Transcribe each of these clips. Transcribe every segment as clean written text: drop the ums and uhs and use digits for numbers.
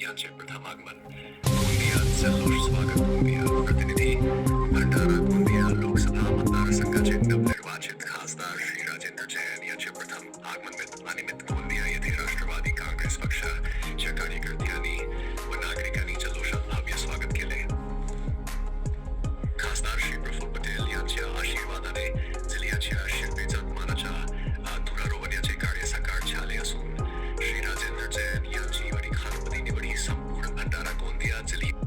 यांचे प्रथम आगमन. गोंदियात जल्लोष स्वागत. गोंदिया प्रतिनिधी भंडारा गोंदिया लोकसभा मतदारसंघाचे नवनिर्वाचित खासदार श्री राजेंद्र जैन यांचे प्रथम आगमन निमित्त गोंदिया येथे राष्ट्रवादी काँग्रेस पक्षाच्या कार्यकर्त्यांनी व नागरिकांनी जल्लोषात भव्य स्वागत केले. खासदार श्री प्रफुल्ल पटेल यांच्या आशीर्वादाने जिल्ह्याच्या शिल्पी जगमानाच्या धुरारोहणाचे कार्य साकार झाले असून श्री राजेंद्र जैन यांची आणि खानपती निवडी संपूर्ण भंडारा गोंदिया जिल्ह्यात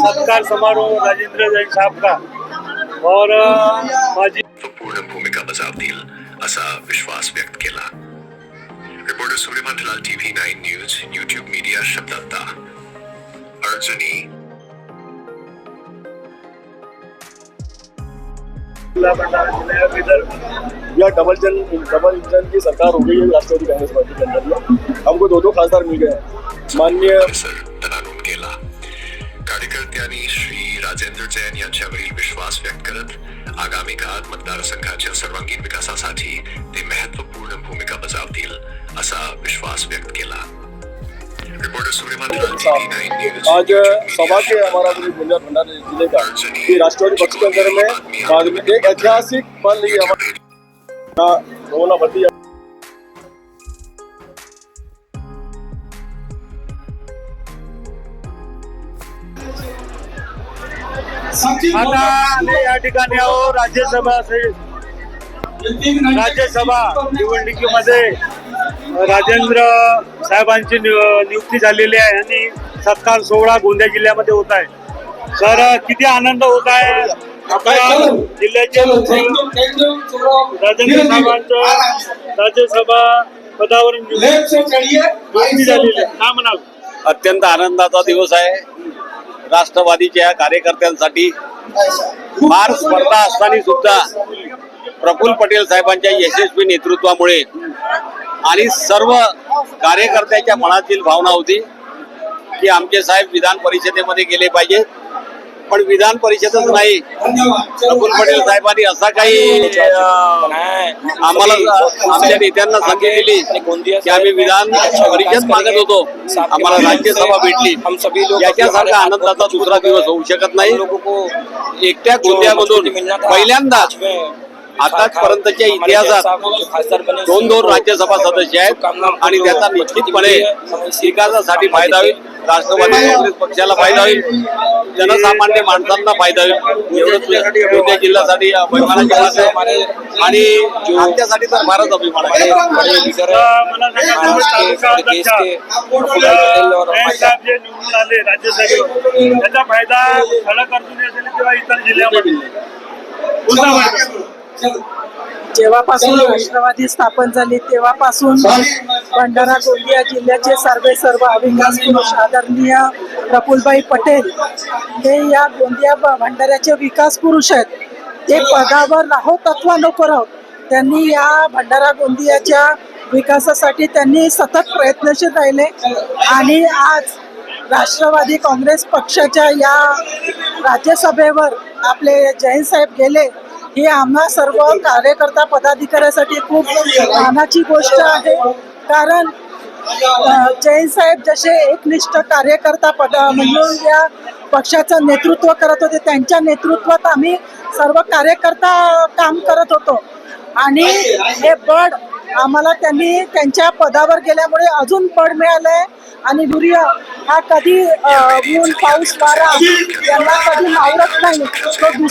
सत्कार समारोह राजेंद्र जैन साहब का और माजी पूर्ण भूमिका बजावतील असा विश्वास व्यक्त केला. Reporter Suryakantlal TV 9 news YouTube media शब्दता अर्जुनी. या डबल इंजन की सरकार हो गई है राष्ट्रवादी कांग्रेस पार्टी के अंदर में. हमको दो खासदार मिल गए. माननीय तनानून केला. कार्यकर्त्यांनी श्री राजेंद्र जैन यांच्यावरील विश्वास व्यक्त करत आगामी काळात मतदारसंघाच्या सर्वांगीण विकासासाठी ते महत्वपूर्ण भूमिका बजावतील असा विश्वास व्यक्त केला. Reporter Suryakantlal TV 9 news. आज सभा के हमारा गोंदिया भंडारा जिले का कि राष्ट्रवादी पक्ष के अंदर में एक ऐतिहासिक मान लीजिए हमारा रोना भट्टी आता या ठिकाणी राज्यसभा निवडणुकीमध्ये राजेंद्र साहेबांची नियुक्ती झालेली आहे आणि सत्कार सोहळा गोंदिया जिल्ह्यामध्ये होत आहे. सर, किती आनंद होत आहे आपल्या जिल्ह्याचे राजेंद्र साहेबांचं राज्यसभा पदावर नियुक्ती झालेली आहे, काय म्हणाल? अत्यंत आनंदाचा दिवस आहे. राष्ट्रवादीच्या कार्यकर्त्यांसाठी फार स्पर्धा असताना सुद्धा प्रफुल्ल पटेल साहेबांच्या यशस्वी नेतृत्वामुळे आणि सर्व कार्यकर्त्याच्या मनातील भावना होती की आमचे साहेब विधान परिषदेमध्ये गेले पाहिजेत. पण विधान परिषदच नाही, प्रफुल्ल पटेल साहेबांनी असा काही आम्हाला आमच्या नेत्यांना संधी दिली की आम्ही विधान परिषद मागत होतो, आम्हाला राज्यसभा भेटली. याच्यासारखा आनंदाचा दुसरा दिवस होऊ शकत नाही. एकट्या गोंदियामधून पहिल्यांदा आतापर्यंतच्या इतिहासात दोन राज्यसभा सदस्य आहेत आणि त्याचा निश्चितपणे विकासासाठी फायदा होईल, राष्ट्रवादी काँग्रेस पक्षाला फायदा होईल, जनसामान्य माणसांना फायदा होईल. एवढंच गोंदिया जिल्ह्यासाठी अभिमानाची बात आहे आणि आमच्यासाठी तर फारच अभिमान आहे. राज्यसभेवर त्याचा फायदा खडक अर्जुनी असेल किंवा इतर जिल्ह्यामध्ये जेव्हापासून राष्ट्रवादी स्थापन झाली तेव्हापासून भंडारा गोंदिया जिल्ह्याचे सर्व विकास पुरुष आदरणीय प्रफुल्लभाई पटेल हे या गोंदिया भंडाऱ्याचे विकास पुरुष आहेत. ते पदावर राहोत अथवा नको राहोत, त्यांनी या भंडारा गोंदियाच्या विकासासाठी त्यांनी सतत प्रयत्नशील राहिले आणि आज राष्ट्रवादी काँग्रेस पक्षाच्या या राज्यसभेवर आपले जैन साहेब गेले ही आम्हा सर्व कार्यकर्ता पदाधिकाऱ्यासाठी खूप मानाची गोष्ट आहे. कारण जैन साहेब जसे एकनिष्ठ कार्यकर्ता म्हणून या पक्षाचं नेतृत्व करत होते, त्यांच्या नेतृत्वात आम्ही सर्व कार्यकर्ता काम करत होतो आणि हे बळ आम्हाला त्यांनी त्यांच्या पदावर गेल्यामुळे अजून बळ मिळालंय आणि सूर्य हा कधी ऊन पाऊस वारा यांना कधी मावळत नाही. तो